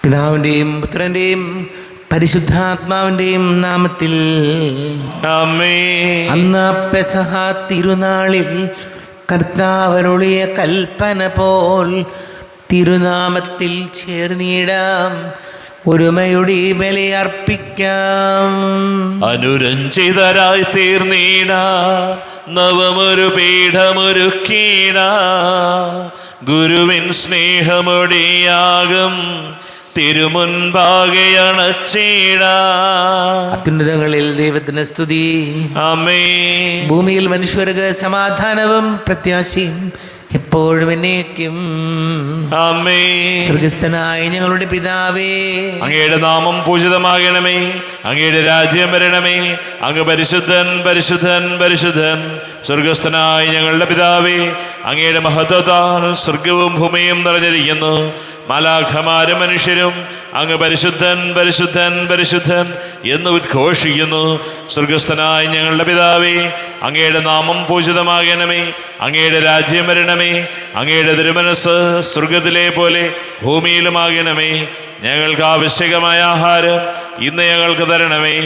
പിതാവിൻ്റെയും പുത്രൻ്റെയും പരിശുദ്ധാത്മാവിൻ്റെയും നാമത്തിൽ ആമേൻ. അന്ന് പെസഹ തിരുനാളിൽ കർത്താവരുളിയ കൽപ്പന പോൽ തിരുനാമത്തിൽ ചേർന്നിടാം, ഒരുമയുടെ ബലിയർപ്പിക്കാം. അനുരഞ്ജിതരായി തീർന്നീടാം, നവമൊരു പീഠമൊരുക്കീടാം, ഗുരുവിൻ സ്നേഹമൊടിയാകും തിരുമുൻപാകെ അണച്ചീടാം. അത്യുന്നതങ്ങളിൽ ദൈവത്തിന് സ്തുതി. ആമേൻ. ഭൂമിയിൽ മനുഷ്യർക്ക് സമാധാനവും പ്രത്യാശയും എപ്പോഴും എന്നേക്കും. ആമേൻ. സ്വർഗസ്ഥനായ ഞങ്ങളുടെ പിതാവേ, അങ്ങയുടെ നാമം പൂജിതമാകണമേ, അങ്ങയുടെ രാജ്യം വരണമേ, അങ്ങ് പരിശുദ്ധൻ പരിശുദ്ധൻ പരിശുദ്ധൻ. സ്വർഗസ്ഥനായ ഞങ്ങളുടെ പിതാവേ, അങ്ങയുടെ മഹത്വത്താൽ സ്വർഗവും ഭൂമിയും നിറഞ്ഞിരിക്കുന്നു. മാലാഖമാരും മനുഷ്യരും അങ്ങ് പരിശുദ്ധൻ പരിശുദ്ധൻ പരിശുദ്ധൻ എന്ന് ഉദ്ഘോഷിക്കുന്നു. സ്വർഗസ്ഥനായ ഞങ്ങളുടെ പിതാവേ, അങ്ങയുടെ നാമം പൂജിതമാകണമേ, അങ്ങയുടെ രാജ്യം വരണമേ, അങ്ങയുടെ തിരുമനസ് സ്വർഗത്തിലെ പോലെ ഭൂമിയിലുമാകണമേ. ഞങ്ങൾക്ക് ആവശ്യകമായ ആഹാരം ഇന്ന് ഞങ്ങൾക്ക് തരണമേ.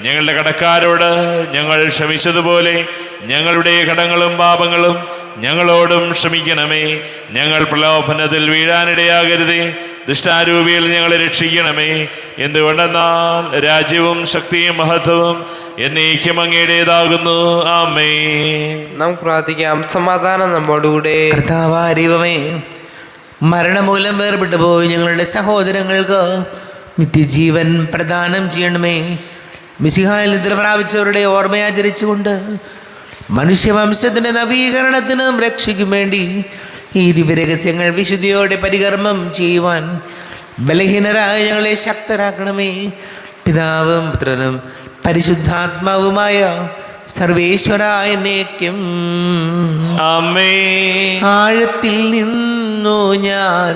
ഞങ്ങളുടെ കടക്കാരോട് ഞങ്ങൾ ക്ഷമിച്ചതുപോലെ ഞങ്ങളുടെ കടങ്ങളും പാപങ്ങളും ഞങ്ങളോടും ക്ഷമിക്കണമേ. ഞങ്ങൾ പ്രലോഭനത്തിൽ വീഴാനിടയാകരുതേ, ദുഷ്ടാരൂപിയിൽ ഞങ്ങളെ രക്ഷിക്കണമേ. എന്തുകൊണ്ടെന്നാൽ രാജ്യവും ശക്തിയും മഹത്വവും എന്നേക്കും അങ്ങയുടേതാകുന്നു. ആമേൻ. നമുക്ക് പ്രാർത്ഥിക്കാം. സമാധാനം നമ്മോടുകൂടെ. കർത്താവായ ദൈവമേ, മരണമൂലം വേർപെട്ടു പോയി ഞങ്ങളുടെ സഹോദരങ്ങൾക്ക് നിത്യജീവൻ പ്രദാനം ചെയ്യണമേ. മിശിഹായിൽ നിദ്ര പ്രാപിച്ചവരുടെ ഓർമ്മയാചരിച്ചുകൊണ്ട് മനുഷ്യവംശത്തിൻ്റെ നവീകരണത്തിനും രക്ഷയ്ക്കും വേണ്ടി ഈ ദിവ്യരഹസ്യങ്ങൾ വിശുദ്ധിയോടെ പരികർമ്മം ചെയ്യുവാൻ ബലഹീനരായ ഞങ്ങളെ ശക്തരാക്കണമേ. പിതാവും പുത്രനും പരിശുദ്ധാത്മാവുമായ സർവേശ്വരായ എന്നേക്കും. ആമേൻ. ആഴത്തിൽ നിന്നു ഞാൻ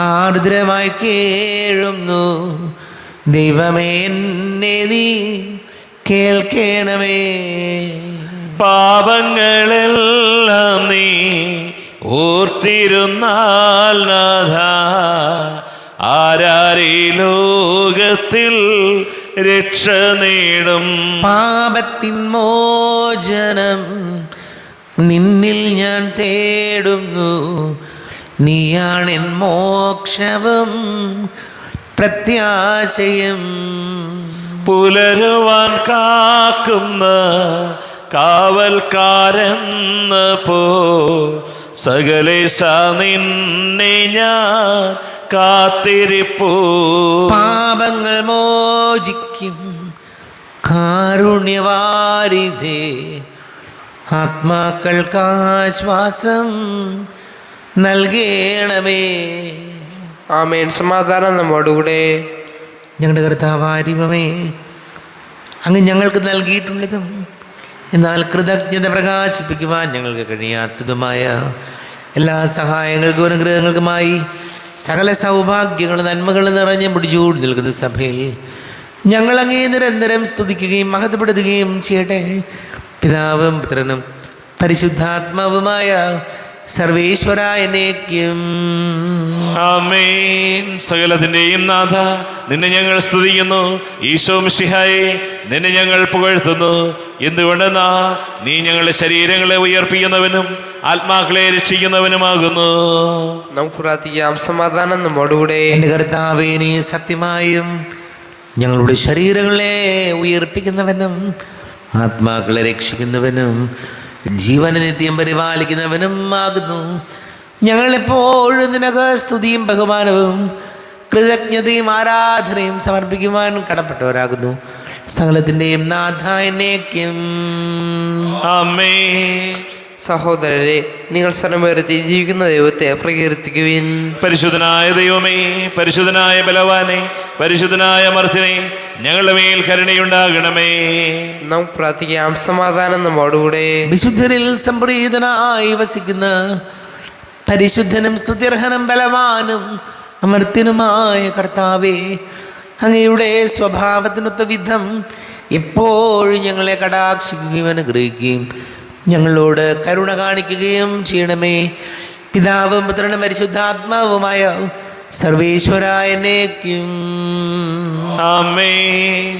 ആർദ്രമായി കേഴുന്നു, ദൈവമേ എന്നെ നീ കേൾക്കണമേ. പാപങ്ങളെല്ലാം നീ ഓർത്തിരുന്നാൽ നാഥാ, ആരാരീ ലോകത്തിൽ രക്ഷ നേടും. പാപത്തിൻ മോചനം നിന്നിൽ ഞാൻ തേടുന്നു, നീയാണെൻ മോക്ഷവും പ്രത്യാശയും. പുലരുവാൻ കാക്കുന്ന കാവൽക്കാരെന്ന പോ സകലേശ നിന്നെ ഞാൻ കാത്തിരിപ്പൂ. പാപങ്ങൾ മോചിക്കും കാരുണ്യവാരിധേ, ആത്മാക്കൾക്കാശ്വാസം നൽകണമേ. ആമേൻ. സമാധാനം നമ്മോടുകൂടെ. ഞങ്ങളുടെ കർത്താവായ ദൈവമേ, അങ്ങ് ഞങ്ങൾക്ക് നൽകിയിട്ടുള്ളതും എന്നാൽ കൃതജ്ഞത പ്രകാശിപ്പിക്കുവാൻ ഞങ്ങൾക്ക് കഴിയാത്തതുമായ എല്ലാ സഹായങ്ങൾക്കും അനുഗ്രഹങ്ങൾക്കുമായി സകല സൗഭാഗ്യങ്ങളും നന്മകളും നിറഞ്ഞ് മുടിച്ചൂടി നിൽക്കുന്ന സഭയിൽ ഞങ്ങൾ അങ്ങേ നിരന്തരം സ്തുതിക്കുകയും മഹത്വപ്പെടുത്തുകയും ചെയ്യട്ടെ. പിതാവും പുത്രനും പരിശുദ്ധാത്മാവുമായ സർവേശ്വരായ എന്നേക്കും. ആമേൻ. സകലത്തിന്റെയും നാഥ, നിന്നെ ഞങ്ങൾ സ്തുതിക്കുന്നു. ഈശോ മിശിഹായെ, നിന്നെ ഞങ്ങൾ പുകഴ്ത്തുന്നു. എന്തുകൊണ്ടെന്നാ നീ ഞങ്ങളുടെ ശരീരങ്ങളെ ഉയർപ്പിക്കുന്നവനും ആത്മാക്കളെ രക്ഷിക്കുന്നവനുമാകുന്നു. നമുക്ക് പ്രാർത്ഥിക്കാം. സമാധാനം നമ്മോടുകൂടെ. എൻ്റെ കർത്താവേ, നീ സത്യമായും ഞങ്ങളുടെ ശരീരങ്ങളെ ഉയർപ്പിക്കുന്നവനും ആത്മാക്കളെ രക്ഷിക്കുന്നവനും ജീവന നിത്യം പരിപാലിക്കുന്നവനും ആകുന്നു. ഞങ്ങളെപ്പോഴും നിനക്ക് സ്തുതിയും ബഹുമാനവും കൃതജ്ഞതയും ആരാധനയും സമർപ്പിക്കുവാൻ കടപ്പെട്ടവരാകുന്നു. സകലത്തിൻ്റെയും നാഥ എന്നേക്കും. ആമേൻ. സഹോദരരെ, നിങ്ങൾ സ്വരമുയർത്തി ജീവിക്കുന്ന ദൈവത്തെ പ്രകീർത്തിക്കുവിൻ. പരിശുദ്ധനായ ദൈവമേ, പരിശുദ്ധനായ ബലവാനെ, പരിശുദ്ധനായ അമർത്തിനെ, ഞങ്ങളുടെ മേൽ കരുണയുണ്ടാകണമേ. നമുക്ക് പ്രാർത്ഥിക്കാം. സമാധാനം നമ്മോടുകൂടെ. വിശുദ്ധരിൽ സംപ്രീതനായി വസിക്കുന്ന പരിശുദ്ധനും സ്തുത്യർഹനും ബലവാനും അമർത്യനുമായ കർത്താവേ, അങ്ങയുടെ സ്വഭാവത്തിനൊത്ത വിധം എപ്പോഴും ഞങ്ങളെ കടാക്ഷിക്കുകയും അനുഗ്രഹിക്കുകയും ഞങ്ങളോട് കരുണ കാണിക്കുകയും ചെയ്യണമേ. പിതാവും പുത്രനും പരിശുദ്ധാത്മാവുമായ സർവേശ്വരായനേക്കും. ആമേൻ.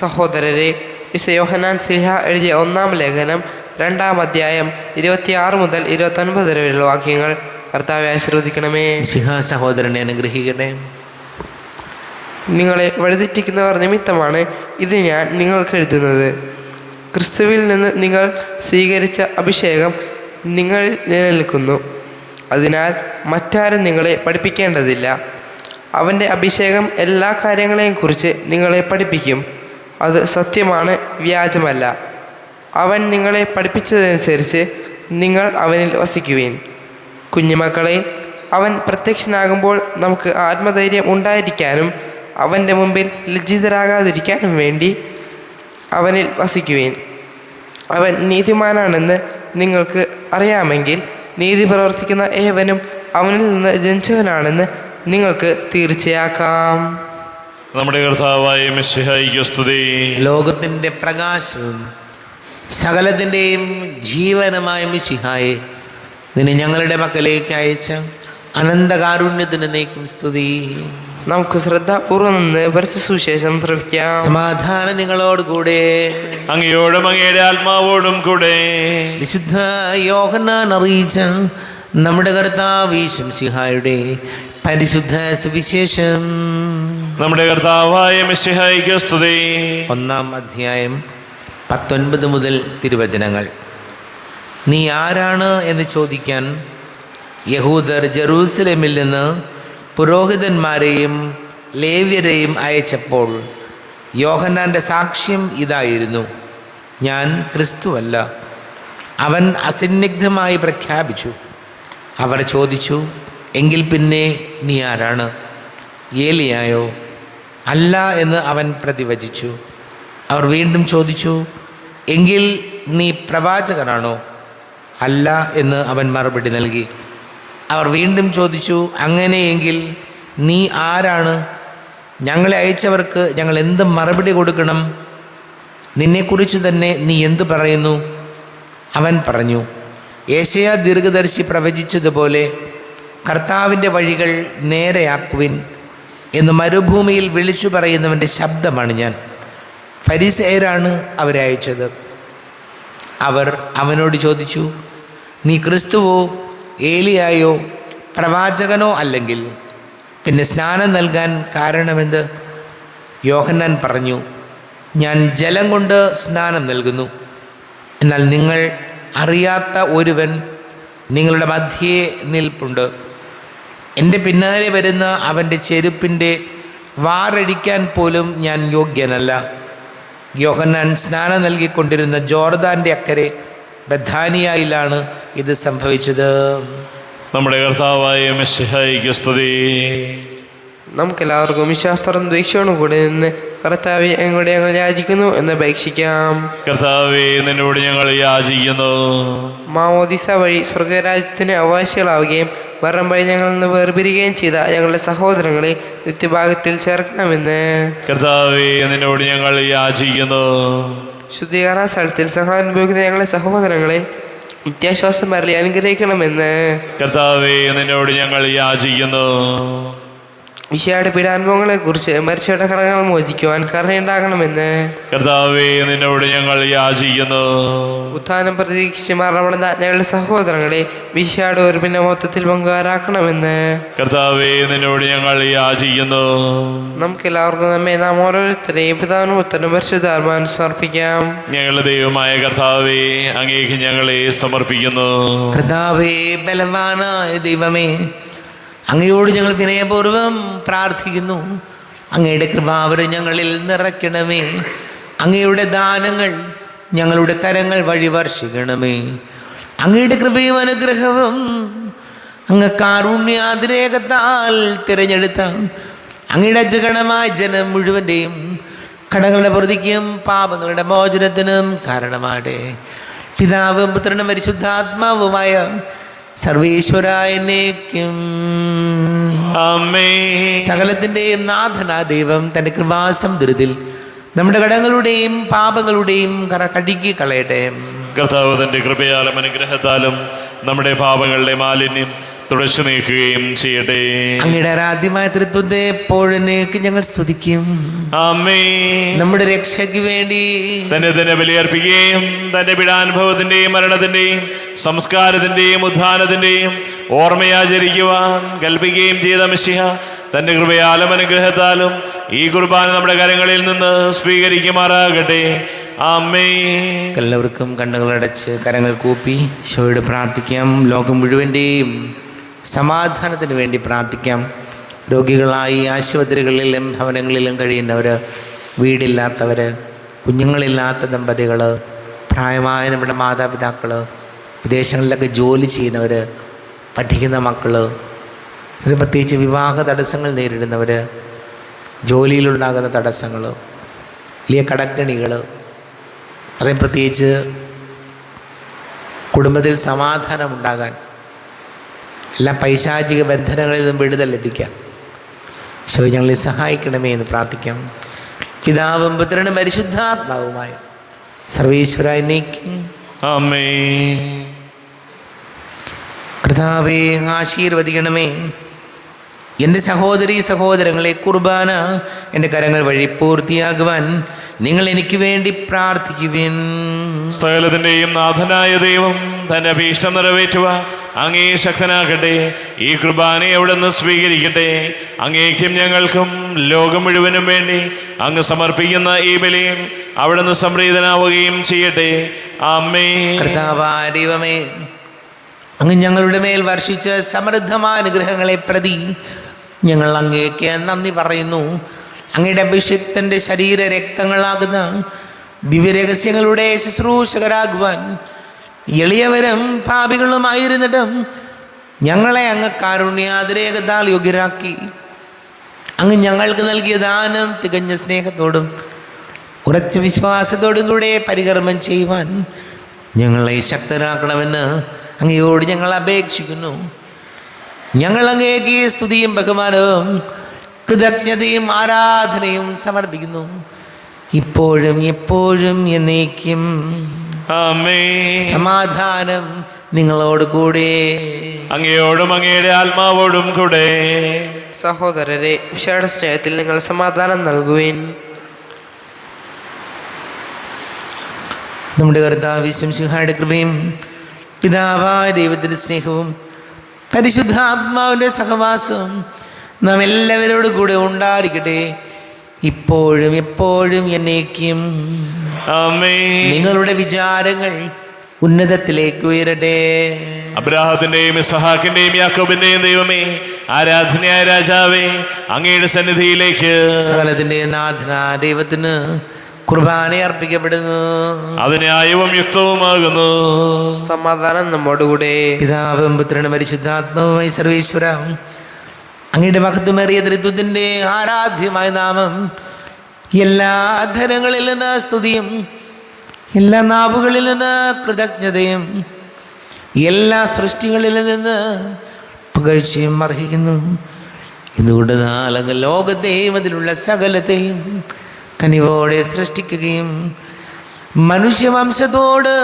സഹോദരരെ, വിശുദ്ധ യോഹന്നാൻ ശ്ലീഹ എഴുതിയ 1-ാം ലേഖനം 2-ാം അധ്യായം 26 മുതൽ 29 വരെയുള്ള വാക്യങ്ങൾ കർത്താവെ ആശീർവദിക്കണമേ. മിശിഹാ സഹോദരനെ അനുഗ്രഹിക്കണേ. നിങ്ങളെ വഴിതെറ്റിക്കുന്നവർ നിമിത്തമാണ് ഇത് ഞാൻ നിങ്ങൾക്ക് എഴുതുന്നത്. ക്രിസ്തുവിൽ നിന്ന് നിങ്ങൾ സ്വീകരിച്ച അഭിഷേകം നിങ്ങളിൽ നിലനിൽക്കുന്നു. അതിനാൽ മറ്റാരും നിങ്ങളെ പഠിപ്പിക്കേണ്ടതില്ല. അവൻ്റെ അഭിഷേകം എല്ലാ കാര്യങ്ങളെയും കുറിച്ച് നിങ്ങളെ പഠിപ്പിക്കും. അത് സത്യമാണ്, വ്യാജമല്ല. അവൻ നിങ്ങളെ പഠിപ്പിച്ചതനുസരിച്ച് നിങ്ങൾ അവനിൽ വസിക്കുവിൻ. കുഞ്ഞുമക്കളെ, അവൻ പ്രത്യക്ഷനാകുമ്പോൾ നമുക്ക് ആത്മധൈര്യം ഉണ്ടായിരിക്കാനും അവൻ്റെ മുമ്പിൽ ലജ്ജിതരാകാതിരിക്കാനും വേണ്ടി അവനിൽ വസിക്കുവിൻ. അവൻ നീതിമാനാണെന്ന് നിങ്ങൾക്ക് അറിയാമെങ്കിൽ നീതി പ്രവർത്തിക്കുന്ന ഏവനും അവനിൽ നിന്ന് ജനിച്ചവനാണെന്ന് നിങ്ങൾക്ക് തീർച്ചയാക്കാം. നമ്മുടെ കർത്താവായ മിശിഹായ്ക്ക് സ്തുതി. ലോകത്തിൻ്റെ പ്രകാശവും സകലത്തിൻ്റെയും ജീവനുമായ മിശിഹായെ, നിന്നെ ഞങ്ങളുടെ മക്കളിലേക്ക് അയച്ച അനന്തകാരുണ്യത്തിന് നീക്കും സ്തുതി. നമുക്ക് ശ്രദ്ധാപൂർവം നിന്ന് പരിശുദ്ധ സുവിശേഷം ശ്രവിക്കാം. സമാധാനം നിങ്ങളോട് കൂടെ. അങ്ങയോടും അങ്ങയുടെ ആത്മാവോടും കൂടെ. വിശുദ്ധ യോഹന്നാൻ അറിയിച്ച നമ്മുടെ കർത്താവ് യേശു മിശിഹായുടെ പരിശുദ്ധ സുവിശേഷം. നമ്മുടെ കർത്താവായ മിശിഹായ്ക്ക് സ്തുതി. 1-ാം അധ്യായം 19 മുതൽ തിരുവചനങ്ങൾ. നീ ആരാണ് എന്ന് ചോദിക്കാൻ യഹൂദർ ജെറൂസലേമിൽ നിന്ന് പുരോഹിതന്മാരെയും ലേവ്യരെയും അയച്ചപ്പോൾ യോഹന്നാൻ്റെ സാക്ഷ്യം ഇതായിരുന്നു: ഞാൻ ക്രിസ്തുവല്ല. അവൻ അസന്നിഗ്ധമായി പ്രഖ്യാപിച്ചു. അവർ ചോദിച്ചു, എങ്കിൽ പിന്നെ നീ ആരാണ്? ഏലിയായോ? അല്ല എന്ന് അവൻ പ്രതിവചിച്ചു. അവർ വീണ്ടും ചോദിച്ചു, എങ്കിൽ നീ പ്രവാചകനാണോ? അല്ല എന്ന് അവൻ മറുപടി നൽകി. അവർ വീണ്ടും ചോദിച്ചു, അങ്ങനെയെങ്കിൽ നീ ആരാണ്? ഞങ്ങളെ അയച്ചവർക്ക് ഞങ്ങൾ എന്ത് മറുപടി കൊടുക്കണം? നിന്നെക്കുറിച്ച് തന്നെ നീ എന്തു പറയുന്നു? അവൻ പറഞ്ഞു, യേശയ്യാ ദീർഘദർശി പ്രവചിച്ചതുപോലെ കർത്താവിൻ്റെ വഴികൾ നേരെയാക്കുവിൻ എന്ന് മരുഭൂമിയിൽ വിളിച്ചു പറയുന്നവൻ്റെ ശബ്ദമാണ് ഞാൻ. ഫരിസേയരാണ് അവരെ അയച്ചത്. അവർ അവനോട് ചോദിച്ചു, നീ ക്രിസ്തുവോ, ഏലിയായോ, പ്രവാചകനോ അല്ലെങ്കിൽ പിന്നെ സ്നാനം നൽകാൻ കാരണമെന്ത്? യോഹന്നാൻ പറഞ്ഞു, ഞാൻ ജലം കൊണ്ട് സ്നാനം നൽകുന്നു. എന്നാൽ നിങ്ങൾ അറിയാത്ത ഒരുവൻ നിങ്ങളുടെ മധ്യേ നിൽപ്പുണ്ട്. എൻ്റെ പിന്നാലെ വരുന്ന അവൻ്റെ ചെരുപ്പിൻ്റെ വാറടിക്കാൻ പോലും ഞാൻ യോഗ്യനല്ല. യോഹന്നാൻ സ്നാനം നൽകിക്കൊണ്ടിരുന്ന ജോർദാൻ്റെ അക്കരെ ബഥാനിയയിലാണ് ഇത് സംഭവിച്ചത്. നമ്മുടെ കർത്താവായ മിശിഹായ്ക്ക് സ്തുതി. നമുക്കെല്ലാവർക്കും വിശ്വാസത്തോടും ദ്വേഷത്തോടും കൂടെ നിന്ന് കർത്താവെ അങ്ങോട്ട് ഞങ്ങൾ യാചിക്കുന്നു എന്ന് അപേക്ഷിക്കാം. കർത്താവേ, നിന്നോട് ഞങ്ങൾ യാചിക്കുന്നു. മാമോദിസ വഴി സ്വർഗരാജ്യത്തിന് അവകാശികളാവുകയും മരണം വഴി ഞങ്ങളിൽ നിന്ന് വേർപിരിയുകയും ചെയ്ത ഞങ്ങളുടെ സഹോദരങ്ങളെ നിത്യഭാഗത്തിൽ ചേർക്കണമെന്ന് കർത്താവേ, നിന്നോട് ഞങ്ങൾ യാചിക്കുന്നു. ശുദ്ധീകരണ സ്ഥലത്തിൽ സഹനം അനുഭവിക്കുന്ന ഞങ്ങളുടെ സഹോദരങ്ങളെ നിത്യാശ്വാസം വരലി അനുഗ്രഹിക്കണമെന്ന് കർത്താവേ, നിന്നോട് ഞങ്ങൾ യാചിക്കുന്നു. വിശയുടെ പീഡാനുഭവങ്ങളെ കുറിച്ച് മരിച്ചവരുടെ കടങ്ങൾ മോചിക്കുവാൻ കരുണയുണ്ടാകണമെന്ന് കർത്താവേ, നിന്നോട് ഞങ്ങൾ യാചിക്കുന്നു. ഉത്ഥാനം പ്രതീക്ഷിച്ച് മരണമടഞ്ഞ ഞങ്ങളുടെ സഹോദരങ്ങളെ വിശയുടെ ഒരു പിന്നെ മൊത്തത്തിൽ പങ്കുകാരാക്കണമെന്ന് കർത്താവേ, നിന്നോട് ഞങ്ങൾ യാചിക്കുന്നു. നമുക്കെല്ലാവർക്കും നമ്മെ നാം ഓരോരുത്തരെയും പിതാവിനും പുത്രനും പരിശുദ്ധാത്മാവിനും സമർപ്പിക്കാം. ഞങ്ങളുടെ ദൈവമായ കർത്താവേ, അങ്ങേക്ക് ഞങ്ങളെ സമർപ്പിക്കുന്നു. കർത്താവേ, ബലവാനായ ദൈവമേ, അങ്ങയോട് ഞങ്ങൾ വിനയപൂർവ്വം പ്രാർത്ഥിക്കുന്നു. അങ്ങയുടെ കൃപാവരം ഞങ്ങളിൽ നിറയ്ക്കണമേ. അങ്ങയുടെ ദാനങ്ങൾ ഞങ്ങളുടെ കരങ്ങൾ വഴി വർഷിക്കണമേ. അങ്ങയുടെ കൃപയും അനുഗ്രഹവും അങ്ങ് കാരുണ്യാതിരേകത്താൽ തിരഞ്ഞെടുത്ത അങ്ങയുടെ അജഗണമായ ജനം മുഴുവൻ്റെയും കടങ്ങളുടെ പ്രതിക്കും പാപങ്ങളുടെ മോചനത്തിനും കാരണമാടെ. പിതാവും പുത്രനും പരിശുദ്ധാത്മാവുമായ സർവേശ്വരായനേക്കും. ആമേൻ. സകലത്തിൻ്റെയും നാഥനാ ദൈവം തൻ്റെ കൃപാസമുദ്രത്തിൽ നമ്മുടെ കടങ്ങളുടെയും പാപങ്ങളുടെയും കറ കഴുകി കളയട്ടെ. കർത്താവ് തൻ്റെ കൃപയാലും അനുഗ്രഹത്താലും നമ്മുടെ പാപങ്ങളുടെ മാലിന്യം തുടച്ചു നീക്കുകയും ചെയ്യട്ടെ. അങ്ങയുടെ ആരാധ്യമായ തൃത്വത്തെ എപ്പോഴേക്ക് ഞങ്ങൾ സ്തുതിക്കും. ആമേൻ. നമ്മുടെ രക്ഷയ്ക്ക് വേണ്ടി തന്നെ ബലിയർപ്പിക്കുകയും തന്റെ പീഡാനുഭവത്തിന്റെയും മരണത്തിന്റെയും സംസ്കാരത്തിന്റെയും ഉത്ഥാനത്തിന്റെയും ഓർമ്മയാചരിക്കുവാൻ കൽപ്പിക്കുകയും ചെയ്ത മിശിഹ തന്റെ കൃപയാലും അനുഗ്രഹത്താലും ഈ കുർബാന നമ്മുടെ കരങ്ങളിൽ നിന്ന് സ്വീകരിക്കുമാറാകട്ടെ. ആമേൻ. എല്ലാവർക്കും കണ്ണുകളടച്ച് കരങ്ങൾ കൂപ്പി ഈശോയോട് പ്രാർത്ഥിക്കാം. ലോകം മുഴുവൻ്റെയും സമാധാനത്തിന് വേണ്ടി പ്രാർത്ഥിക്കാം. രോഗികളായി ആശുപത്രികളിലും ഭവനങ്ങളിലും കഴിയുന്നവർ, വീടില്ലാത്തവർ, കുഞ്ഞുങ്ങളില്ലാത്ത ദമ്പതികൾ, പ്രായമായ നമ്മുടെ മാതാപിതാക്കൾ, വിദേശങ്ങളിലൊക്കെ ജോലി ചെയ്യുന്നവർ, പഠിക്കുന്ന മക്കൾ, അത് പ്രത്യേകിച്ച് വിവാഹ തടസ്സങ്ങൾ നേരിടുന്നവർ, ജോലിയിലുണ്ടാകുന്ന തടസ്സങ്ങൾ, വലിയ കടക്കണികൾ, അതേ പ്രത്യേകിച്ച് കുടുംബത്തിൽ സമാധാനമുണ്ടാകാൻ, എല്ലാ പൈശാചിക ബന്ധനങ്ങളിൽ നിന്നും വിടുതൽ ലഭിക്കാം. ഈശോ ഞങ്ങളെ സഹായിക്കണമേ എന്ന് പ്രാർത്ഥിക്കാം. പിതാവും പുത്രനും പരിശുദ്ധാത്മാവുമായ സർവീശ്വര എന്നേക്കും ആമേൻ. കർത്താവേ, ആശീർവദിക്കണമേ. എൻ്റെ സഹോദരീ സഹോദരങ്ങളെ, കുർബാന എൻ്റെ കരങ്ങൾ വഴി പൂർത്തിയാകുവാൻ നിങ്ങൾ എനിക്ക് വേണ്ടി പ്രാർത്ഥിക്കുവിൻ. സകലത്തിന്റെയും നാഥനായ ദൈവം തന്റെ അഭീഷ്ടം നിറവേറ്റുവാൻ അങ്ങേ ശക്തനാകട്ടെ. ഈ കുർബാനയെ അവിടുന്ന് സ്വീകരിക്കട്ടെ. അങ്ങേക്കും ഞങ്ങൾക്കും ലോകം മുഴുവനും വേണ്ടി അങ്ങ് സമർപ്പിക്കുന്ന ഈ ബലിയിൽ അവിടുന്ന് സംപ്രീതനാവുകയും ചെയ്യട്ടെ. ആമേൻ. കർത്താവായ ദൈവമേ, അങ്ങ് ഞങ്ങളുടെ മേൽ വർഷിച്ച സമൃദ്ധമായ അനുഗ്രഹങ്ങളെ പ്രതി ഞങ്ങൾ അങ്ങേക്ക് നന്ദി പറയുന്നു. അങ്ങയുടെ അഭിഷിക്തൻ്റെ ശരീര രക്തങ്ങളാകുന്ന ദിവ്യരഹസ്യങ്ങളുടെ ശുശ്രൂഷകരാകുവാൻ എളിയവരും പാപികളുമായിരുന്നിട്ടും ഞങ്ങളെ അങ്ങ് കാരുണ്യാതിരേകത്താൽ യോഗ്യരാക്കി. അങ്ങ് ഞങ്ങൾക്ക് നൽകിയ ദാനം തികഞ്ഞ സ്നേഹത്തോടും ഉറച്ച വിശ്വാസത്തോടും കൂടെ പരികർമ്മം ചെയ്യുവാൻ ഞങ്ങളെ ശക്തരാക്കണമെന്ന് അങ്ങയോട് ഞങ്ങൾ അപേക്ഷിക്കുന്നു. ഞങ്ങൾ അങ്ങേക്ക് സ്തുതിയും ബഹുമാനവും കൃതജ്ഞതയും ആരാധനയും സമർപ്പിക്കുന്നു, ഇപ്പോഴും എപ്പോഴും എന്നേക്കും. ആമേൻ. സമാധാനം നിങ്ങളോട് കൂടെ, അങ്ങയോടും അങ്ങയുടെ ആത്മാവോടും കൂടെ. സഹോദരരെ, വിശാല സ്നേഹത്തിൽ നിങ്ങൾ സമാധാനം നൽകുവിൻ. നമ്മുടെ കർത്താവ് മിശിഹായുടെ കൃപയും പിതാവായ ദൈവത്തിൻ്റെ സ്നേഹവും പരിശുദ്ധാത്മാവിൻ്റെ സഹവാസവും നാം എല്ലാവരോടും കൂടെ ഉണ്ടായിരിക്കട്ടെ, ഇപ്പോഴും എപ്പോഴും എന്നേക്കും. ആമേൻ. നിങ്ങളുടെ വിചാരങ്ങൾ ഉന്നതത്തിലേക്ക് ഉയരട്ടെ. അബ്രാഹത്തിന്റെയും ഇസ്ഹാക്കിന്റെയും യാക്കോബിന്റെയും ദൈവമേ, ആരാധനയായ രാജാവേ, അങ്ങയുടെ സന്നിധിയിലേക്ക് സകലത്തിന്റെ നാഥനായ ദൈവത്തിന് കുർബാന അർപ്പിക്കപ്പെടുന്നു. അത് ന്യായവും യുക്തവുമാകുന്നു. സമാധാനം നമ്മോടുകൂടെ. പിതാവും പുത്രനും പരിശുദ്ധാത്മാവുമായി സർവേശ്വര, അങ്ങയുടെ മഹത്വമേറിയ ത്രിത്വത്തിൻ്റെ ആരാധ്യമായ നാമം എല്ലാ ധനങ്ങളിൽ നിന്ന് സ്തുതിയും, എല്ലാ നാവുകളിൽ നിന്ന് കൃതജ്ഞതയും, എല്ലാ സൃഷ്ടികളിൽ നിന്ന് പുകഴ്ചയും അർഹിക്കുന്നു. ഇതുകൊണ്ട് നാലങ്ങ് ലോകത്തെയും അതിലുള്ള സകലത്തെയും കനിവോടെ സൃഷ്ടിക്കുകയും മനുഷ്യവംശത്തോട്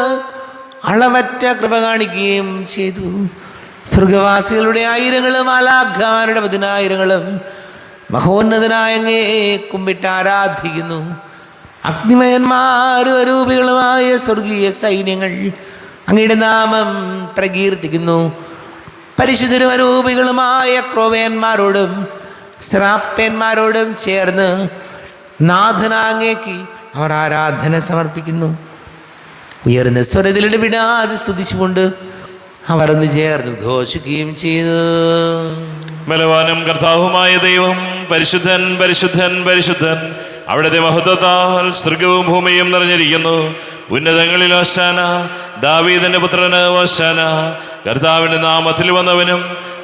അളവറ്റ കൃപ കാണിക്കുകയും ചെയ്തു. സ്വർഗവാസികളുടെ ആയിരങ്ങളും മാലാഖമാരുടെ 10,000 മഹോന്നതനായ അങ്ങേ കുമ്പിട്ട് ആരാധിക്കുന്നു. അഗ്നിമയന്മാരും അരൂപികളുമായ സ്വർഗീയ സൈന്യങ്ങൾ അങ്ങയുടെ നാമം പ്രകീർത്തിക്കുന്നു. പരിശുദ്ധരും അരൂപികളുമായ ക്രോവേന്മാരോടും ശ്രാപ്പന്മാരോടും ചേർന്ന് നാഥനാങ്ങേക്ക് അവർ ആരാധന സമർപ്പിക്കുന്നു. ഉയർന്ന സ്വരത്തിലിട്ട് വിടാതെ സ്തുതിച്ചുകൊണ്ട് അവർ ഒന്ന് ചേർന്ന് ഘോഷിക്കുകയും ചെയ്തു. ബലവാനും കർത്താവുമായ ദൈവം പരിശുദ്ധൻ പരിശുദ്ധൻ പരിശുദ്ധൻ, അവിടുത്തെ മഹത്വത്താൽ സ്വർഗവും ഭൂമിയും നിറഞ്ഞിരിക്കുന്നു. ഉന്നതങ്ങളിൽ ഓശാന, ദാവീദിന്റെ പുത്രന് ഓശാന. കർത്താവിന്റെ നാമത്തിൽ വന്നവനും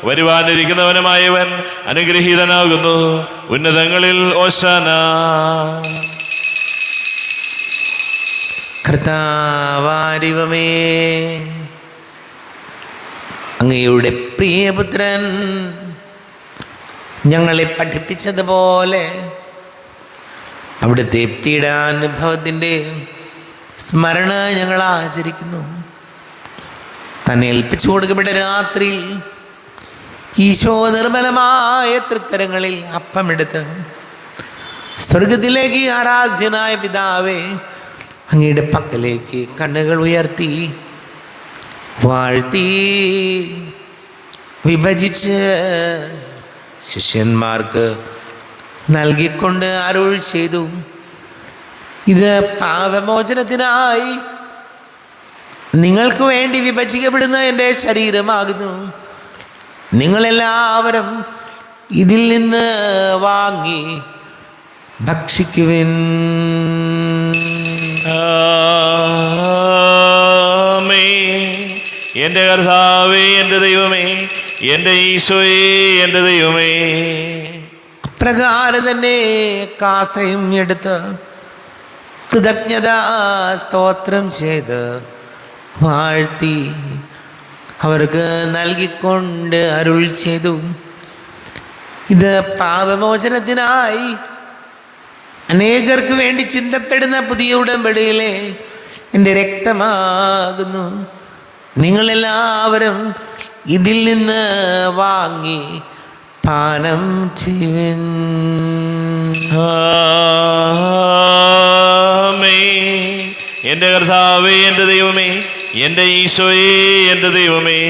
വരുവാനിരിക്കുന്നവനുമായവൻ അനുഗ്രഹീതനാകുന്നു. ഉന്നതങ്ങളിൽ ഓശാന. കർത്താവാരിവമേ, അങ്ങയുടെ പ്രിയപുത്രൻ ഞങ്ങളെ പഠിപ്പിച്ചതുപോലെ അവിടുത്തെ പീഡാനുഭവത്തിൻ്റെ സ്മരണ ഞങ്ങൾ ആചരിക്കുന്നു. തന്നെ ഏൽപ്പിച്ചു കൊടുക്കപ്പെട്ട രാത്രിയിൽ ഈശോ നിർമ്മലമായ തൃക്കരങ്ങളിൽ അപ്പമെടുത്ത് സ്വർഗത്തിലേക്ക് ആരാധ്യനായ പിതാവേ, അങ്ങയുടെ പക്കലേക്ക് കണ്ണുകൾ ഉയർത്തി വാഴ്ത്തി വിഭജിച്ച് ശിഷ്യന്മാർക്ക് നൽകിക്കൊണ്ട് അരുൾ ചെയ്തു, ഇത് പാപമോചനത്തിനായി നിങ്ങൾക്ക് വേണ്ടി വിഭജിക്കപ്പെടുന്ന എൻ്റെ ശരീരമാകുന്നു. നിങ്ങളെല്ലാവരും ഇതിൽ നിന്ന് വാങ്ങി ഭക്ഷിക്കുവിൻ. എൻ്റെ കർത്താവേ, എൻ്റെ ദൈവമേ, എൻ്റെ ഈശോയേ, എൻ്റെ ദൈവമേ. അപ്രകാരം തന്നെ കാസയും എടുത്ത് കൃതജ്ഞതാ സ്തോത്രം ചെയ്ത് വാഴ്ത്തി അവർക്ക് നൽകിക്കൊണ്ട് അരുൾ ചെയ്തു, ഇത് പാപമോചനത്തിനായി അനേകർക്ക് വേണ്ടി ചിന്തപ്പെടുന്ന പുതിയ ഉടമ്പടിയിലെ എൻ്റെ രക്തമാകുന്നു. നിങ്ങളെല്ലാവരും ഇതിൽ നിന്ന് വാങ്ങി പാനം ചെയ്യുവിൻ. എൻ്റെ കർത്താവേ, എൻ്റെ ദൈവമേ, എൻ്റെ ഈശോയേ, എൻ്റെ ദൈവമേ.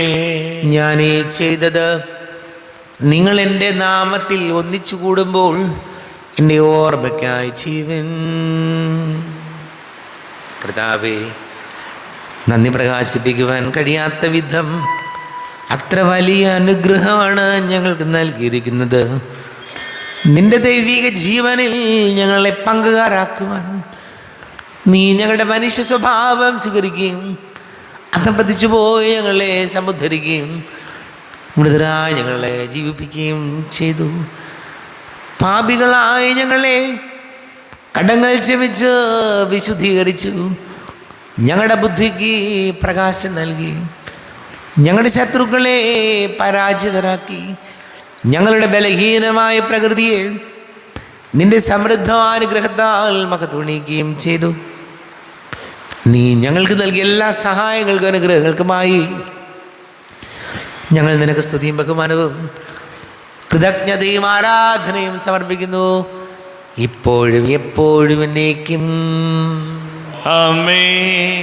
ഞാൻ ഈ ചെയ്തത് നിങ്ങൾ എൻ്റെ നാമത്തിൽ ഒന്നിച്ചു കൂടുമ്പോൾ എൻ്റെ ഓർമ്മയ്ക്കായി ചെയ്യുവിൻ. കർത്താവേ, നന്ദി പ്രകാശിപ്പിക്കുവാൻ കഴിയാത്ത വിധം അത്ര വലിയ അനുഗ്രഹമാണ് ഞങ്ങൾക്ക് നൽകിയിരിക്കുന്നത്. നിന്റെ ദൈവിക ജീവനിൽ ഞങ്ങളെ പങ്കുകാരാക്കുവാൻ നീ ഞങ്ങളുടെ മനുഷ്യ സ്വഭാവം സ്വീകരിക്കുകയും അധപ്പതിച്ചു പോയി ഞങ്ങളെ സമുദ്ധരിക്കുകയും മൃതരായി ഞങ്ങളെ ജീവിപ്പിക്കുകയും ചെയ്തു. പാപികളായി ഞങ്ങളെ കടങ്ങൾ ക്ഷമിച്ച് വിശുദ്ധീകരിച്ചു. ഞങ്ങളുടെ ബുദ്ധിക്ക് പ്രകാശം നൽകി. ഞങ്ങളുടെ ശത്രുക്കളെ പരാജിതരാക്കി. ഞങ്ങളുടെ ബലഹീനമായ പ്രകൃതിയെ നിന്റെ സമൃദ്ധാനുഗ്രഹത്താൽ മഹത്വണിക്കുകയും ചെയ്തു. നീ ഞങ്ങൾക്ക് നൽകിയ എല്ലാ സഹായങ്ങൾക്കും അനുഗ്രഹങ്ങൾക്കുമായി ഞങ്ങൾ നിനക്ക് സ്തുതിയും ബഹുമാനവും കൃതജ്ഞതയും ആരാധനയും സമർപ്പിക്കുന്നു, ഇപ്പോഴും എപ്പോഴും എന്നേക്കും. ആമേൻ.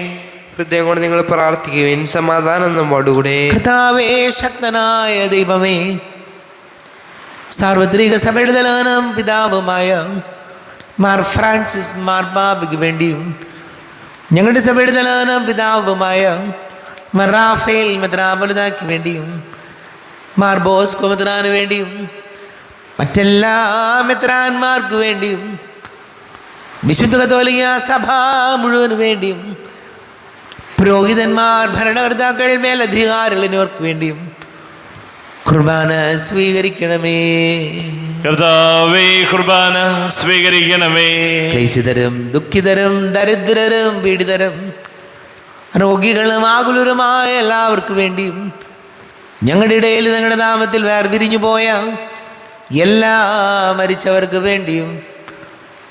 ഹൃദയം കൊണ്ട് നിങ്ങൾ പ്രാർത്ഥിക്കുവിൻ. സമാധാനം നമ്മോടുകൂടെ. കർത്താവേ, ശക്തനായ ദൈവമേ, സാർവത്രിക സഭയുടെ തലവനും പിതാവുമായ മാർ ഫ്രാൻസിസ് മാർപ്പാപ്പയ്ക്ക് വേണ്ടിയും ഞങ്ങളുടെ സഭയുടെ തലവനും പിതാവുമായ മാർ റാഫേൽ മെത്രാപ്പൊലീത്തായ്ക്ക് വേണ്ടിയും മാർ ബോസ്കോ മെത്രാന് വേണ്ടിയും മറ്റെല്ലാ മെത്രാന്മാർക്ക് വേണ്ടിയും വിശുദ്ധ കത്തോലിക്ക സഭ മുഴുവന് വേണ്ടിയും പുരോഹിതന്മാർ, ഭരണകർത്താക്കൾ, മേലധികാരികൾ എന്നിവർക്ക് വേണ്ടിയും കുർബാന സ്വീകരിക്കണമേ. കർത്താവേ, കുർബാന സ്വീകരിക്കണമേ. ക്ലേശിതരും ദുഃഖിതരും ദരിദ്രരും പീഡിതരും രോഗികളും ആകുലരുമായ എല്ലാവർക്കും വേണ്ടിയും ഞങ്ങളുടെ ഇടയിൽ ഞങ്ങളുടെ നാമത്തിൽ വേർപിരിഞ്ഞു പോയ എല്ലാ മരിച്ചവർക്ക് വേണ്ടിയും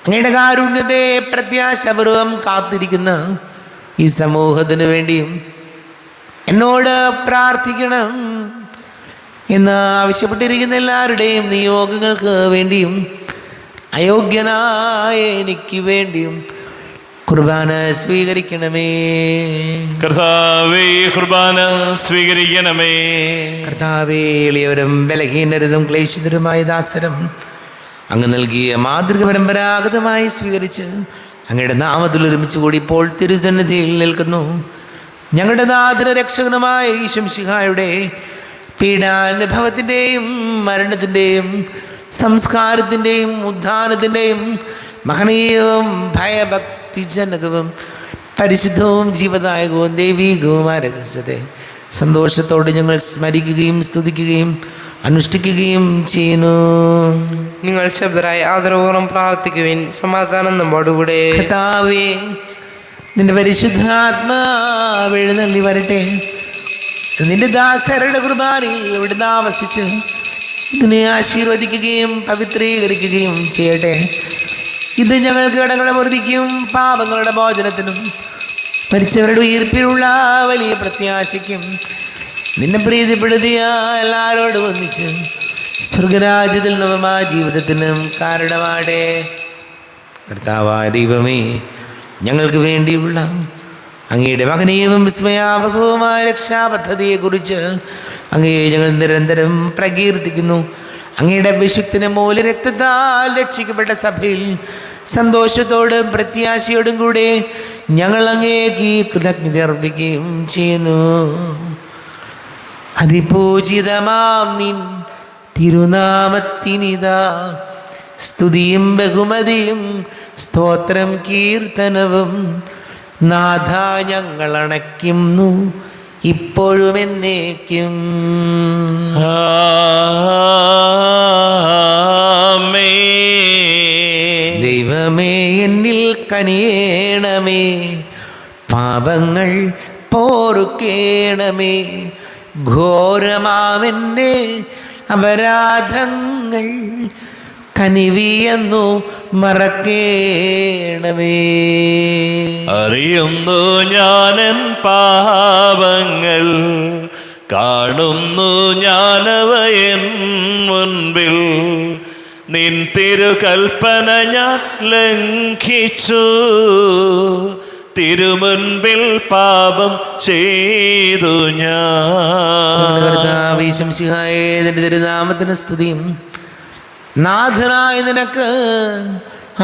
അങ്ങയുടെ കാരുണ്യത്തെ പ്രത്യാശപൂർവം കാത്തിരിക്കുന്ന ഈ സമൂഹത്തിന് വേണ്ടിയും എന്നോട് പ്രാർത്ഥിക്കണം എന്ന് ആവശ്യപ്പെട്ടിരിക്കുന്ന എല്ലാവരുടെയും നിയോഗങ്ങൾക്ക് വേണ്ടിയും അയോഗ്യനായ എനിക്ക് വേണ്ടിയും കുർബാന സ്വീകരിക്കണമേ. കർത്താവേ, കുർബാന സ്വീകരിക്കണമേ. കർത്താവേ, എളിയവരും ബലഹീനരും ക്ലേശിതരുമായ ദാസരും അങ്ങ് നൽകിയ മാതൃക പരമ്പരാഗതമായി സ്വീകരിച്ച് അങ്ങയുടെ നാമത്തിൽ ഒരുമിച്ച് കൂടി ഇപ്പോൾ തിരുസന്നിധിയിൽ നിൽക്കുന്നു. ഞങ്ങളുടെ നാഥന രക്ഷകനുമായ ഈശംശിഹായുടെ പീഡാനുഭവത്തിൻ്റെയും മരണത്തിൻ്റെയും സംസ്കാരത്തിൻ്റെയും ഉദ്ധാനത്തിൻ്റെയും മഹനീയവും ഭയഭക്തിജനകവും പരിശുദ്ധവും ജീവദായകവും ദൈവീകവുമായ രഹസ്യത്തെ സന്തോഷത്തോടെ ഞങ്ങൾ സ്മരിക്കുകയും സ്തുതിക്കുകയും അനുഷ്ഠിക്കുകയും ചെയ്യുന്നു. നിങ്ങൾ ശബ്ദരായി ആദരപൂർവ്വം പ്രാർത്ഥിക്കുവിൻ. സമാധാനം നമ്മോടുകൂടെ. കർത്താവേ, നിന്റെ പരിശുദ്ധാത്മാവ് എഴുന്നള്ളി വരട്ടെ. നിന്റെ ദാസരുടെ കുർബാനയിൽ ഇവിടുന്ന് ആവസിച്ച് ഇതിനെ ആശീർവദിക്കുകയും പവിത്രീകരിക്കുകയും ചെയ്യട്ടെ. ഇത് ഞങ്ങൾക്ക് കടങ്ങളെ വർദ്ധിക്കും പാപങ്ങളുടെ മോചനത്തിനും മരിച്ചവരുടെ ഉയർപ്പിലുള്ള വലിയ പ്രത്യാശയ്ക്കും നിന്നെ പ്രീതിപ്പെടുത്തിയ എല്ലാവരോടും ഒന്നിച്ച് സ്വർഗരാജ്യത്തിൽ നവമായ ജീവിതത്തിനും കാരണമാടേ. കർത്താവായ ദൈവമേ, ഞങ്ങൾക്ക് വേണ്ടിയുള്ള അങ്ങയുടെ മഹനീയവും വിസ്മയാവഹവുമായ രക്ഷാപദ്ധതിയെക്കുറിച്ച് അങ്ങയെ ഞങ്ങൾ നിരന്തരം പ്രകീർത്തിക്കുന്നു. അങ്ങയുടെ അഭിഷിക്തന് മൂലരക്തത്താൽ രക്ഷിക്കപ്പെട്ട സഭയിൽ സന്തോഷത്തോടും പ്രത്യാശയോടും കൂടെ ഞങ്ങൾ അങ്ങേക്ക് കൃതജ്ഞത അർപ്പിക്കുകയും ചെയ്യുന്നു. അതിപൂജിതമാം നിൻ തിരുനാമത്തിനിതാ സ്തുതിയും ബഹുമതിയും സ്തോത്രം കീർത്തനവും നാഥ ഞങ്ങൾ അണയ്ക്കുന്നു ഇപ്പോഴും എന്നേക്കും. ദൈവമേ, എന്നിൽ കനിയേണമേ, പാപങ്ങൾ പോറുക്കേണമേ, ഘോരമാമെൻ്റെ അപരാധങ്ങൾ കനിവിയെന്നു മറക്കേണമേ. അറിയുന്നു ഞാനൻ പാപങ്ങൾ, കാണുന്നു ഞാനവയൻ മുൻപിൽ. നിൻ തിരുകൽപ്പന ഞാൻ ലംഘിച്ചു, തിരുമുൻപിൽ പാപം ചെയ്തു ഞാൻ. തിരുനാമത്തിന് സ്തുതിയും നാഥനായ നിനക്ക്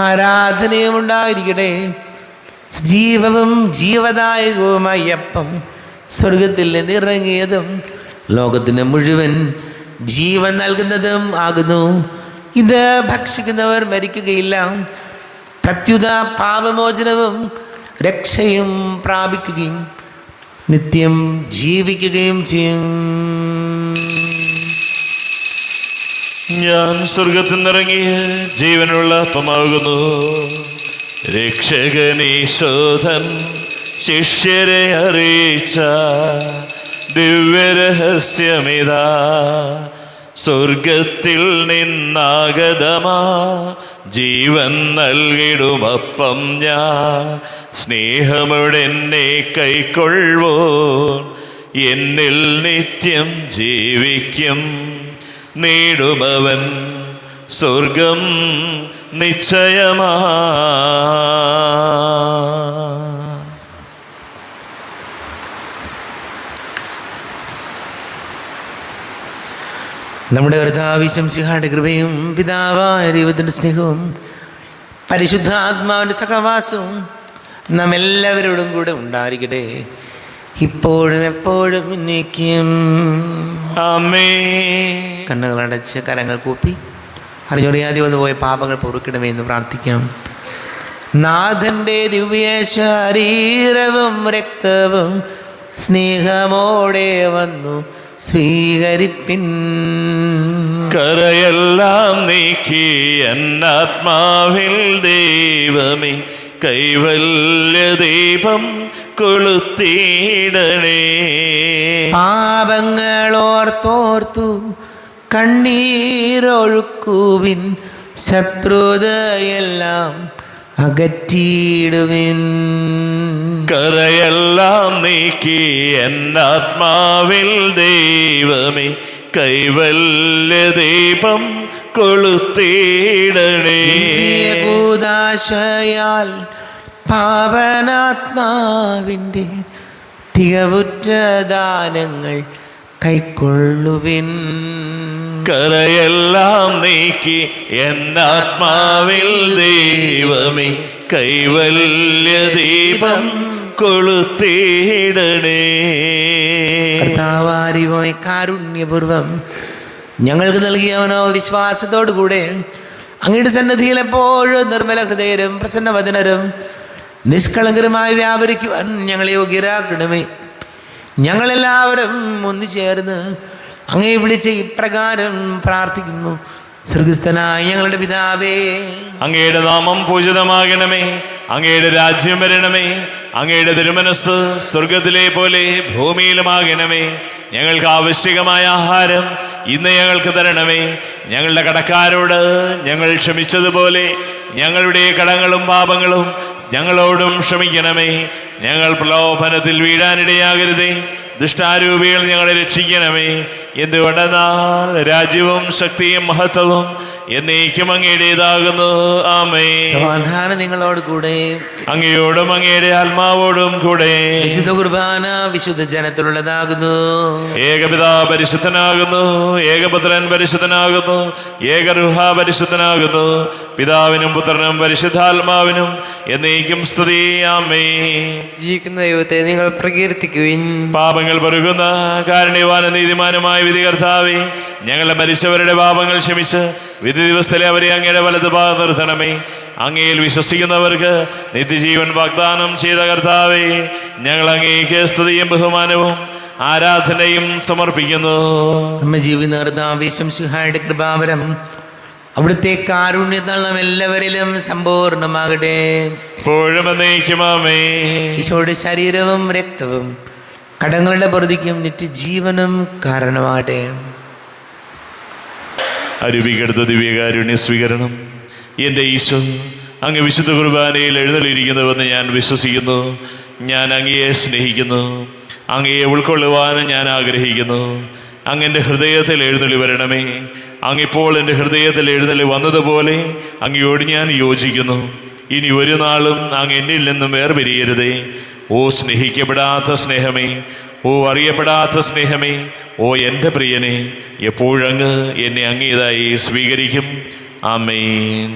ആരാധനയും ഉണ്ടായിരിക്കട്ടെ. ജീവവും ജീവദായകവുമായ അപ്പം സ്വർഗത്തിൽ നിന്നിറങ്ങിയതും ലോകത്തിന് മുഴുവൻ ജീവൻ നൽകുന്നതും ആകുന്നു. ഇത് ഭക്ഷിക്കുന്നവർ മരിക്കുകയില്ല, പ്രത്യുത പാപമോചനവും രക്ഷയും പ്രാപിക്കുകയും നിത്യം ജീവിക്കുകയും ചെയ്യും. ഞാൻ സ്വർഗത്തിൽ നിന്നിറങ്ങിയ ജീവനുള്ള അപ്പമാകുന്നു. രക്ഷകനീശോധൻ ശിഷ്യരെ അറിയിച്ച ദിവ്യരഹസ്യമിതാ. സ്വർഗത്തിൽ നിന്നാഗതമാ ജീവൻ നൽകിടുമപ്പം ഞാൻ. സ്നേഹമുടെ എന്നെ കൈക്കൊള്ളുവോ, എന്നിൽ നിത്യം ജീവിക്കും. നേടുമവൻ സ്വർഗം നിശ്ചയമാ. നമ്മുടെ കർത്താവ് ശംസിഹായുടെ കൃപയും പിതാവായ ദൈവത്തിൻ്റെ സ്നേഹവും പരിശുദ്ധാത്മാവിൻ്റെ സഹവാസവും നാം എല്ലാവരോടും കൂടെ ഉണ്ടായിരിക്കട്ടെ, ഇപ്പോഴും എപ്പോഴും എന്നേക്കും. ആമേൻ. കണ്ണുകളടച്ച് കരങ്ങൾ കൂപ്പി അറിഞ്ഞൊറിയാതെ വന്നു പോയ പാപങ്ങൾ പൊറുക്കണമേ എന്ന് പ്രാർത്ഥിക്കാം. നാഥൻ്റെ ദിവ്യ ശരീരവും രക്തവും സ്നേഹമോടെ വന്നു സ്വീകരിപ്പിൻ. കരയെല്ലാം നീക്കി എന്നാത്മാവിൽ ദൈവമേ കൈവല്യ ദീപം കൊളുത്തിയിടണേ. പാപങ്ങളോർത്തോർത്തു കണ്ണീരൊഴുക്കുവിൻ, ശത്രുതയെല്ലാം അകറ്റിയിടുവിൻ. കരയെല്ലാം നീക്കി എന്നാത്മാവിൽ ദൈവമേ കൈവല്യ ദീപം കൊളുത്തിയിടണേ. കൂദാശയാൽ പാവനാത്മാവിൻ്റെ തികവുറ്റ ദാനങ്ങൾ കൈക്കൊള്ളുവിൻ. കരയെല്ലാം നീക്കി എന്നാത്മാവിൽ ദൈവമേ കൈവല്യ ദീപം കൊളുത്തിയിടണേ. കർത്താവാരിവോയ കാരുണ്യപൂർവം ഞങ്ങൾക്ക് നൽകിയവനോ വിശ്വാസത്തോടു കൂടെ അങ്ങയുടെ സന്നിധിയിൽ എപ്പോഴും നിർമ്മല ഹൃദയരും പ്രസന്നവദനരും നിഷ്കളങ്കരുമായി വ്യാപരിക്കുവാൻ ഞങ്ങളെ യോഗ്യരാക്കണമേ. ഞങ്ങളെല്ലാവരും ഒന്നു ചേർന്ന് അങ്ങേ വിളിച്ച് ഇപ്രകാരം പ്രാർത്ഥിക്കുന്നു. സ്വർഗസ്ഥനായ ഞങ്ങളുടെ പിതാവേ, അങ്ങയുടെ നാമം പൂജിതമാകണമേ. അങ്ങയുടെ രാജ്യം വരണമേ. അങ്ങയുടെ തിരുമനസ് സ്വർഗത്തിലെ പോലെ ഭൂമിയിലുമാകണമേ. ഞങ്ങൾക്ക് ആവശ്യകമായ ആഹാരം ഇന്ന് ഞങ്ങൾക്ക് തരണമേ. ഞങ്ങളുടെ കടക്കാരോട് ഞങ്ങൾ ക്ഷമിച്ചതുപോലെ ഞങ്ങളുടെ കടങ്ങളും പാപങ്ങളും ഞങ്ങളോടും ക്ഷമിക്കണമേ. ഞങ്ങൾ പ്രലോഭനത്തിൽ വീഴാനിടയാകരുതേ. ദുഷ്ടാരൂപികൾ ഞങ്ങളെ രക്ഷിക്കണമേ. എന്തുകൊണ്ടെന്നാൽ രാജ്യവും ശക്തിയും മഹത്വവും എന്നേക്കും അങ്ങയുടേതാകുന്നു. ആമേൻ. സമാധാനം നിങ്ങളോട് കൂടെ. അങ്ങയോടും അങ്ങയുടെ ആത്മാവോടും കൂടെ. വിശുദ്ധ കുർബാന വിശുദ്ധ ജനത്തിലുള്ളതാകുന്നു. ഏകപിതാ പരിശുദ്ധനാകുന്നു, ഏകപുത്രൻ പരിശുദ്ധനാകുന്നു, ഏകരുഹ പരിശുദ്ധനാകുന്നു. പിതാവിനും പുത്രനും പരിശുദ്ധാത്മാവിനും എന്നേക്കും സ്തുതി. ആമേൻ. ജീവിക്കുന്ന ദൈവത്തെ നിങ്ങൾ പ്രകീർത്തിക്കുവിൻ. പാപങ്ങൾ പൊറുക്കുന്ന കാരുണ്യവാനും നീതിമാനുമായ വിധികർത്താവേ, ഞങ്ങളുടെ മരിച്ചവരുടെ പാപങ്ങൾ ക്ഷമിച്ച് വിധി ദിവസത്തിലെ അവരെ അങ്ങയുടെ വലത് ഭാഗം നിർത്തണമേ. അങ്ങയിൽ വിശ്വസിക്കുന്നവർക്ക് നിത്യജീവൻ വാഗ്ദാനം ചെയ്ത കർത്താവേ, ഞങ്ങൾ അങ്ങേക്ക് സ്തുതിയും ബഹുമാനവും ആരാധനയും സമർപ്പിക്കുന്നു. നമ്മെ ജീവിക്കുന്ന കർത്താവേ ശംസിഹായുടെ കൃപാവരം അവിടുത്തെ കാരുണ്യത്താൽ നാം എല്ലാവരിലും സമ്പൂർണ്ണമാകട്ടെ. ഇപ്പോഴും എന്നേക്കും ആമേൻ. ഈശോയുടെ ശരീരവും രക്തവും കടങ്ങളുടെ പൊറുതിക്കും നിത്യജീവനും കാരണമാകട്ടെ. അരുവികടുത്ത ദിവ്യകാരുണ്യ സ്വീകരണം. എൻ്റെ ഈശോ അങ്ങ് വിശുദ്ധ കുർബാനയിൽ എഴുന്നള്ളിയിരിക്കുന്നുവെന്ന് ഞാൻ വിശ്വസിക്കുന്നു. ഞാൻ അങ്ങയെ സ്നേഹിക്കുന്നു. അങ്ങയെ ഉൾക്കൊള്ളുവാൻ ഞാൻ ആഗ്രഹിക്കുന്നു. അങ്ങെൻ്റെ ഹൃദയത്തിൽ എഴുന്നള്ളി വരണമേ. അങ്ങിപ്പോൾ എൻ്റെ ഹൃദയത്തിൽ എഴുന്നള്ളി വന്നതുപോലെ അങ്ങയോട് ഞാൻ യോജിക്കുന്നു. ഇനി ഒരു നാളും അങ്ങ് എന്നിൽ നിന്നും വേർപിരിയരുതേ. ഓ സ്നേഹിക്കപ്പെടാത്ത സ്നേഹമേ, ഓ അറിയപ്പെടാത്ത സ്നേഹമേ, ഓ എൻ്റെ പ്രിയനെ, എപ്പോഴങ്ങ് എന്നെ അങ്ങേതായി സ്വീകരിക്കും. ആമേൻ.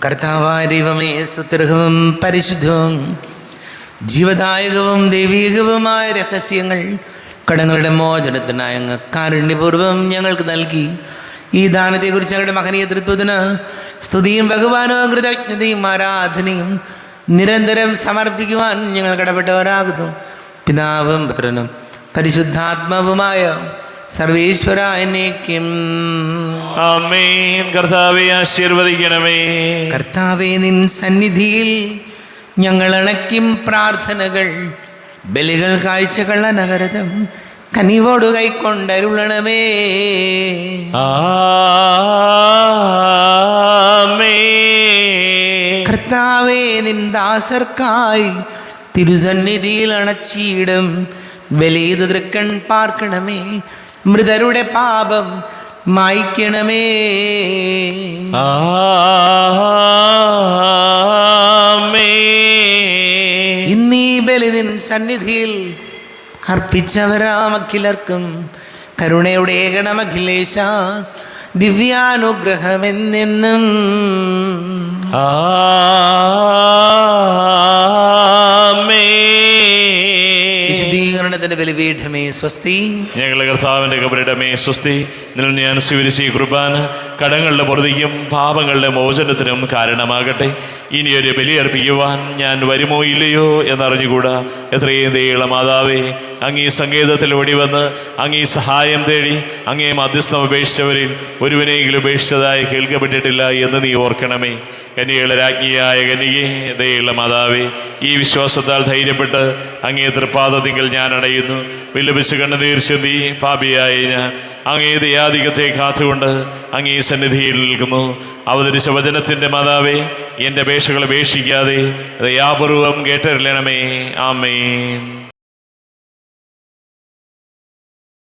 കർത്താവായ ദൈവമേ, സ്തുത്യർഹവും പരിശുദ്ധവും ജീവദായകവും ദൈവീകവുമായ രഹസ്യങ്ങൾ കടങ്ങളുടെ മോചനത്തിനായി അങ്ങ് കാരുണ്യപൂർവ്വം ഞങ്ങൾക്ക് നൽകി. ഈ ദാനത്തെക്കുറിച്ച് ഞങ്ങളുടെ മഹനീയ തൃത്വത്തിന് സ്തുതിയും ബഹുമാനവും കൃതജ്ഞതയും ആരാധനയും നിരന്തരം സമർപ്പിക്കുവാൻ ഞങ്ങൾ കടപ്പെട്ടവരാകുന്നു. പിതാവും പുത്രനും പരിശുദ്ധാത്മാവുമായ സർവേശ്വര എന്നേക്കും ആമേൻ. കർത്താവേ ആശീർവദിക്കണമേ. കർത്താവേ, നിൻ സന്നിധിയിൽ ഞങ്ങൾ അണയ്ക്കും പ്രാർത്ഥനകൾ, ബലികൾ, കാഴ്ചകൾ അനവരതം കനിവോട് കൈക്കൊണ്ടരുളണമേ. ആമേൻ. കർത്താവേ, നിൻ ദാസർക്കായി തിരുസന്നിധിയിൽ അണച്ചിടും ബലിയത് തൃക്കൺ പാർക്കണമേ. മൃതരുടെ പാപം മായ്ക്കണമേ. ഇന്നീ ബലിതിൻ സന്നിധിയിൽ അർപ്പിച്ചവരാമഖിലർക്കും കരുണയുടെ ഏകണമഖിലേശ ദിവ്യാനുഗ്രഹമെന്നെന്നും. വിശുദ്ധീകരണത്തിന്റെ ബലിപീഠമേ സ്വസ്തി. ഞങ്ങളുടെ കർത്താവിൻ്റെ കബറിടമേ സ്വസ്തി. നിന്നിൽ ഞാൻ സ്വീകരിച്ച ഈ കുർബാന കടങ്ങളുടെ പൊറുതിക്കും പാപങ്ങളുടെ മോചനത്തിനും കാരണമാകട്ടെ. ഇനിയൊരു ബലിയർപ്പിക്കുവാൻ ഞാൻ വരുമോ ഇല്ലയോ എന്നറിഞ്ഞുകൂടാ. എത്രയും ദയുള്ള മാതാവേ, അങ്ങീ സങ്കേതത്തിൽ ഓടിവന്ന് അങ്ങീ സഹായം തേടി അങ്ങേ മധ്യസ്ഥം ഉപേക്ഷിച്ചവരിൽ ഒരുവനെങ്കിലും ഉപേക്ഷിച്ചതായി കേൾക്കപ്പെട്ടിട്ടില്ല എന്ന് നീ ഓർക്കണമേ. കന്യകളുടെ രാജ്ഞിയായ കന്യകേ, ദയുള്ള മാതാവേ, ഈ വിശ്വാസത്താൽ ധൈര്യപ്പെട്ട് അങ്ങേ തൃപ്പാദത്തിങ്കൽ ഞാൻ അടയുന്നു. വിലപിച്ച് കണ്ണുനീർ ചിന്തി പാപിയായ ഞാൻ അങ്ങേ ദയാധികത്തെ കാത്തുകൊണ്ട് അങ്ങേ സന്നിധിയിൽ നിൽക്കുന്നു. അവതരിച്ച വചനത്തിൻ്റെ മാതാവേ, എൻ്റെ അപേക്ഷകൾ ഉപേക്ഷിക്കാതെ ദയാപൂർവം കേട്ടറിയണമേ. ആമേൻ.